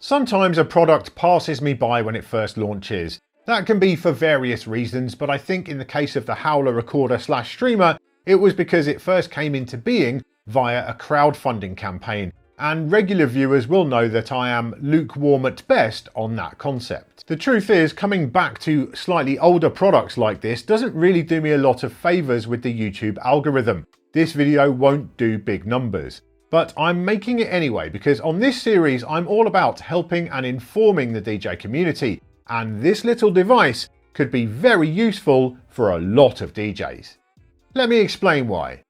Sometimes a product passes me by when it first launches. That can be for various reasons, but I think in the case of the Howler recorder/streamer, it was because it first came into being via a crowdfunding campaign, and regular viewers will know that I am lukewarm at best on that concept. The truth is, coming back to slightly older products like this doesn't really do me a lot of favours with the YouTube algorithm. This video won't do big numbers. But I'm making it anyway because on this series I'm all about helping and informing the DJ community, and this little device could be very useful for a lot of DJs. Let me explain why.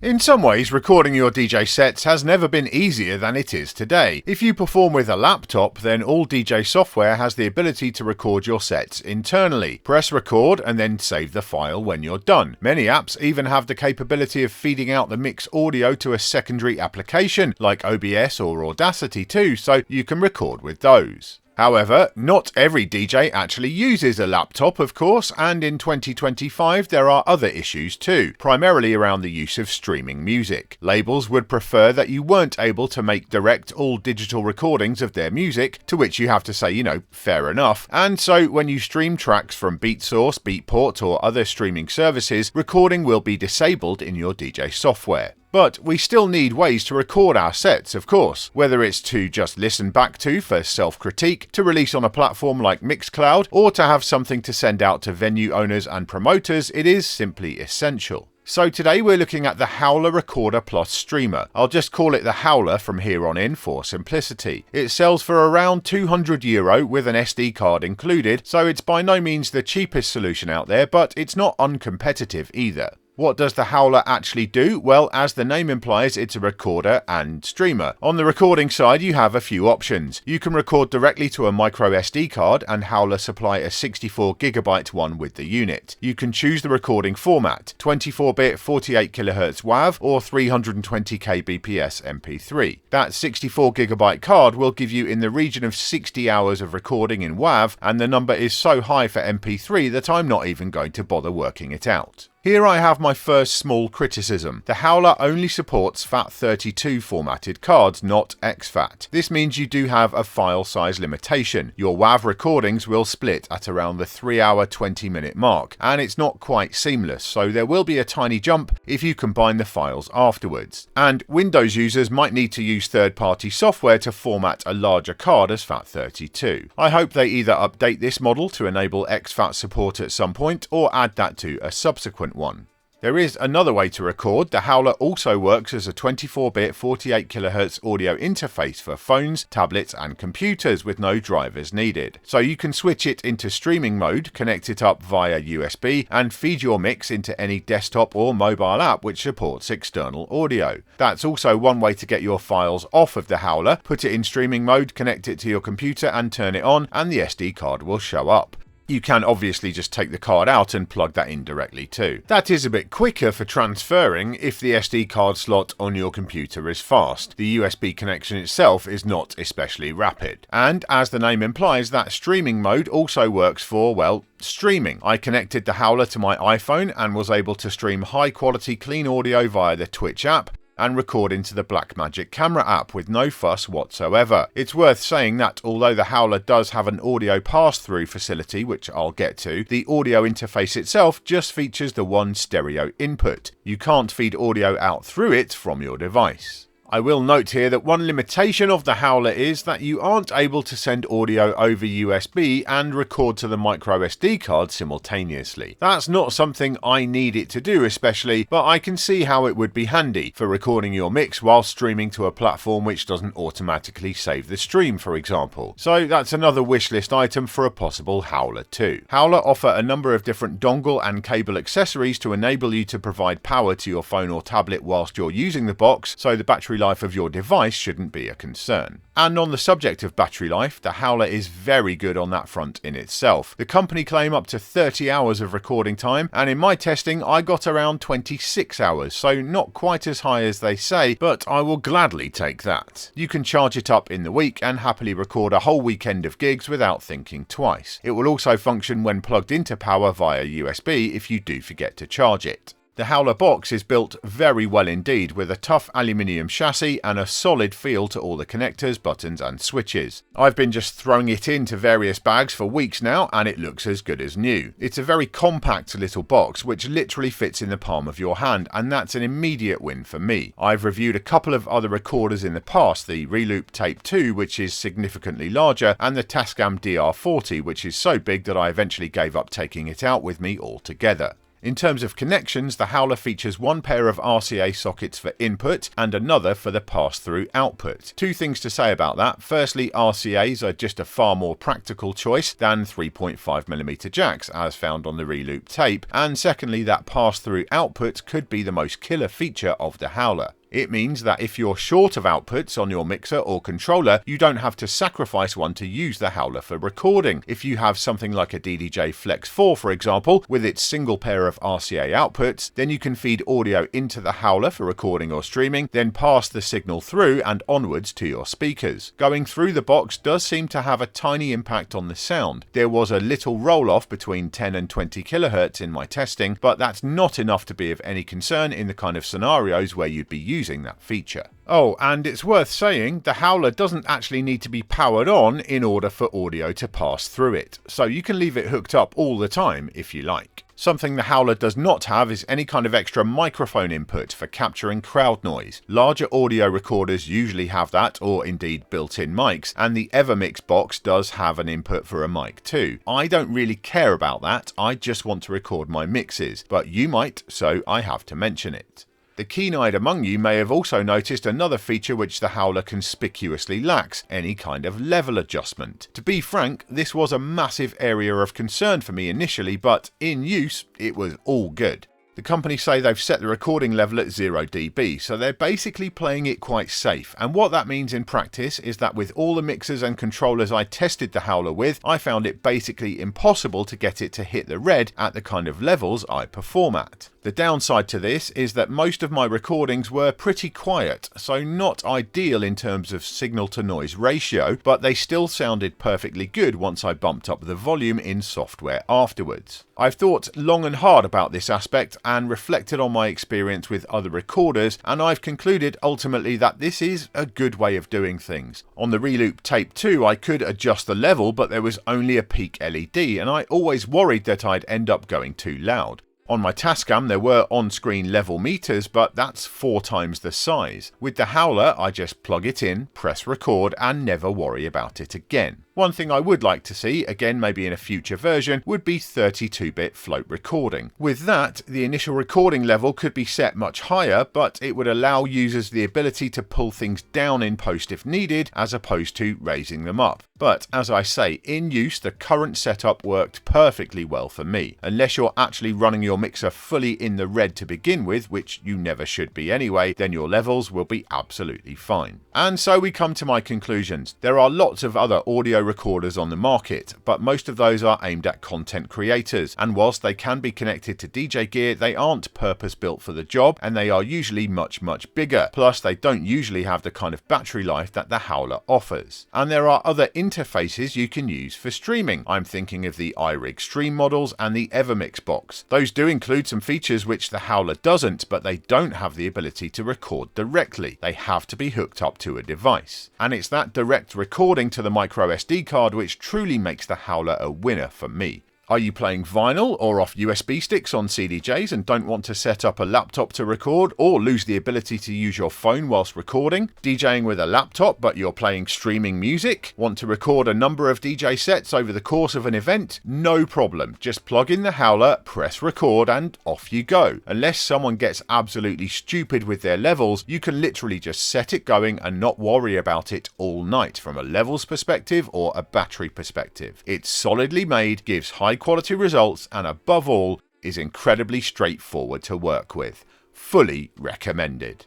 In some ways, recording your DJ sets has never been easier than it is today. If you perform with a laptop, then all DJ software has the ability to record your sets internally. Press record and then save the file when you're done. Many apps even have the capability of feeding out the mix audio to a secondary application like OBS or Audacity too, so you can record with those. However, not every DJ actually uses a laptop, of course, and in 2025 there are other issues too, primarily around the use of streaming music. Labels would prefer that you weren't able to make direct all digital recordings of their music, to which you have to say, fair enough, and so when you stream tracks from Beatsource, Beatport or other streaming services, recording will be disabled in your DJ software. But we still need ways to record our sets, of course, whether it's to just listen back to for self-critique, to release on a platform like Mixcloud, or to have something to send out to venue owners and promoters. It is simply essential. So today we're looking at the Howler Recorder Plus Streamer. I'll just call it the Howler from here on in for simplicity. It sells for around €200 with an SD card included, so it's by no means the cheapest solution out there, but it's not uncompetitive either. What does the Howler actually do? Well, as the name implies, it's a recorder and streamer. On the recording side, you have a few options. You can record directly to a micro SD card, and Howler supply a 64GB one with the unit. You can choose the recording format, 24-bit 48kHz WAV or 320kbps MP3. That 64GB card will give you in the region of 60 hours of recording in WAV, and the number is so high for MP3 that I'm not even going to bother working it out. Here I have my first small criticism. The Howler only supports FAT32 formatted cards, not exFAT. This means you do have a file size limitation. Your WAV recordings will split at around the 3-hour 20-minute mark, and it's not quite seamless, so there will be a tiny jump if you combine the files afterwards. And Windows users might need to use third-party software to format a larger card as FAT32. I hope they either update this model to enable exFAT support at some point, or add that to a subsequent one. There is another way to record. The Howler also works as a 24-bit 48kHz audio interface for phones, tablets and computers with no drivers needed. So you can switch it into streaming mode, connect it up via USB and feed your mix into any desktop or mobile app which supports external audio. That's also one way to get your files off of the Howler. Put it in streaming mode, connect it to your computer and turn it on, and the SD card will show up. You can obviously just take the card out and plug that in directly too. That is a bit quicker for transferring if the SD card slot on your computer is fast. The USB connection itself is not especially rapid. And as the name implies, that streaming mode also works for, well, streaming. I connected the Howler to my iPhone and was able to stream high quality clean audio via the Twitch app and record into the Blackmagic camera app with no fuss whatsoever. It's worth saying that although the Howler does have an audio pass-through facility, which I'll get to, the audio interface itself just features the one stereo input. You can't feed audio out through it from your device. I will note here that one limitation of the Howler is that you aren't able to send audio over USB and record to the micro SD card simultaneously. That's not something I need it to do especially, but I can see how it would be handy for recording your mix while streaming to a platform which doesn't automatically save the stream, for example. So that's another wishlist item for a possible Howler too. Howler offer a number of different dongle and cable accessories to enable you to provide power to your phone or tablet whilst you're using the box, so the battery life of your device shouldn't be a concern. And on the subject of battery life, the Howler is very good on that front in itself. The company claim up to 30 hours of recording time, and in my testing I got around 26 hours, so not quite as high as they say, but I will gladly take that. You can charge it up in the week and happily record a whole weekend of gigs without thinking twice. It will also function when plugged into power via USB if you do forget to charge it. The Howler box is built very well indeed, with a tough aluminium chassis and a solid feel to all the connectors, buttons and switches. I've been just throwing it into various bags for weeks now and it looks as good as new. It's a very compact little box which literally fits in the palm of your hand, and that's an immediate win for me. I've reviewed a couple of other recorders in the past, the Reloop Tape 2 which is significantly larger, and the Tascam DR40 which is so big that I eventually gave up taking it out with me altogether. In terms of connections, the Howler features one pair of RCA sockets for input and another for the pass-through output. Two things to say about that. Firstly, RCAs are just a far more practical choice than 3.5mm jacks as found on the Reloop tape, and secondly, that pass-through output could be the most killer feature of the Howler. It means that if you're short of outputs on your mixer or controller, you don't have to sacrifice one to use the Howler for recording. If you have something like a DDJ Flex 4, for example, with its single pair of RCA outputs, then you can feed audio into the Howler for recording or streaming, then pass the signal through and onwards to your speakers. Going through the box does seem to have a tiny impact on the sound. There was a little roll-off between 10 and 20 kHz in my testing, but that's not enough to be of any concern in the kind of scenarios where you'd be using that feature. Oh, and it's worth saying the Howler doesn't actually need to be powered on in order for audio to pass through it, so you can leave it hooked up all the time if you like. Something the Howler does not have is any kind of extra microphone input for capturing crowd noise. Larger audio recorders usually have that, or indeed built-in mics, and the Evermix box does have an input for a mic too. I don't really care about that, I just want to record my mixes, but you might, so I have to mention it. The keen-eyed among you may have also noticed another feature which the Howler conspicuously lacks, any kind of level adjustment. To be frank, this was a massive area of concern for me initially, but in use, it was all good. The company say they've set the recording level at 0 dB, so they're basically playing it quite safe, and what that means in practice is that with all the mixers and controllers I tested the Howler with, I found it basically impossible to get it to hit the red at the kind of levels I perform at. The downside to this is that most of my recordings were pretty quiet, so not ideal in terms of signal to noise ratio, but they still sounded perfectly good once I bumped up the volume in software afterwards. I've thought long and hard about this aspect and reflected on my experience with other recorders, and I've concluded ultimately that this is a good way of doing things. On the Reloop Tape 2 I could adjust the level, but there was only a peak LED and I always worried that I'd end up going too loud. On my Tascam there were on-screen level meters, but that's 4 times the size. With the Howler I just plug it in, press record and never worry about it again. One thing I would like to see, again maybe in a future version, would be 32-bit float recording. With that, the initial recording level could be set much higher, but it would allow users the ability to pull things down in post if needed, as opposed to raising them up. But as I say, in use the current setup worked perfectly well for me. Unless you're actually running your mixer fully in the red to begin with, which you never should be anyway, then your levels will be absolutely fine. And so we come to my conclusions. There are lots of other audio recorders on the market, but most of those are aimed at content creators, and whilst they can be connected to DJ gear, they aren't purpose built for the job, and they are usually much bigger. Plus they don't usually have the kind of battery life that the Howler offers. And there are other interfaces you can use for streaming. I'm thinking of the iRig Stream models and the Evermix box. Those do include some features which the Howler doesn't, but they don't have the ability to record directly. They have to be hooked up to a device. And it's that direct recording to the micro SD card which truly makes the Howler a winner for me. Are you playing vinyl or off USB sticks on CDJs and don't want to set up a laptop to record or lose the ability to use your phone whilst recording? DJing with a laptop but you're playing streaming music? Want to record a number of DJ sets over the course of an event? No problem. Just plug in the Howler, press record and off you go. Unless someone gets absolutely stupid with their levels, you can literally just set it going and not worry about it all night from a levels perspective or a battery perspective. It's solidly made, gives high quality results, and above all is incredibly straightforward to work with. Fully recommended.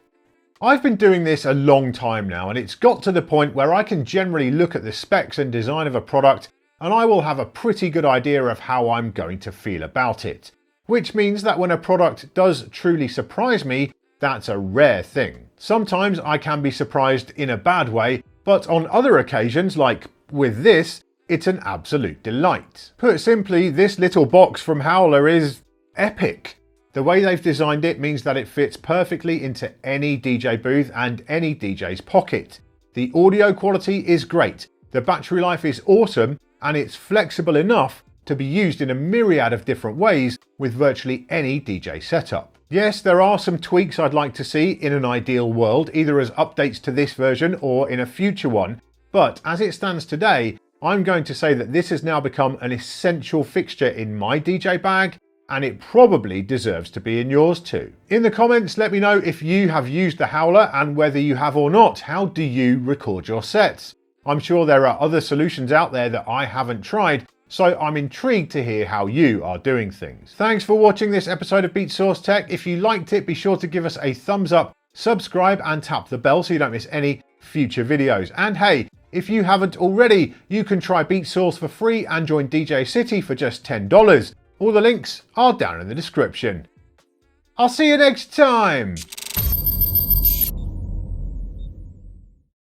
I've been doing this a long time now, and it's got to the point where I can generally look at the specs and design of a product and I will have a pretty good idea of how I'm going to feel about it. Which means that when a product does truly surprise me, that's a rare thing. Sometimes I can be surprised in a bad way, but on other occasions, like with this, it's an absolute delight. Put simply, this little box from Howler is epic. The way they've designed it means that it fits perfectly into any DJ booth and any DJ's pocket. The audio quality is great, the battery life is awesome, and it's flexible enough to be used in a myriad of different ways with virtually any DJ setup. Yes, there are some tweaks I'd like to see in an ideal world, either as updates to this version or in a future one, but as it stands today, I'm going to say that this has now become an essential fixture in my DJ bag, and it probably deserves to be in yours too. In the comments, let me know if you have used the Howler, and whether you have or not, how do you record your sets? I'm sure there are other solutions out there that I haven't tried, so I'm intrigued to hear how you are doing things. Thanks for watching this episode of Beatsource Tech. If you liked it, be sure to give us a thumbs up, subscribe and tap the bell so you don't miss any future videos. And hey, if you haven't already, you can try Beatsource for free and join DJcity for just $10. All the links are down in the description. I'll see you next time!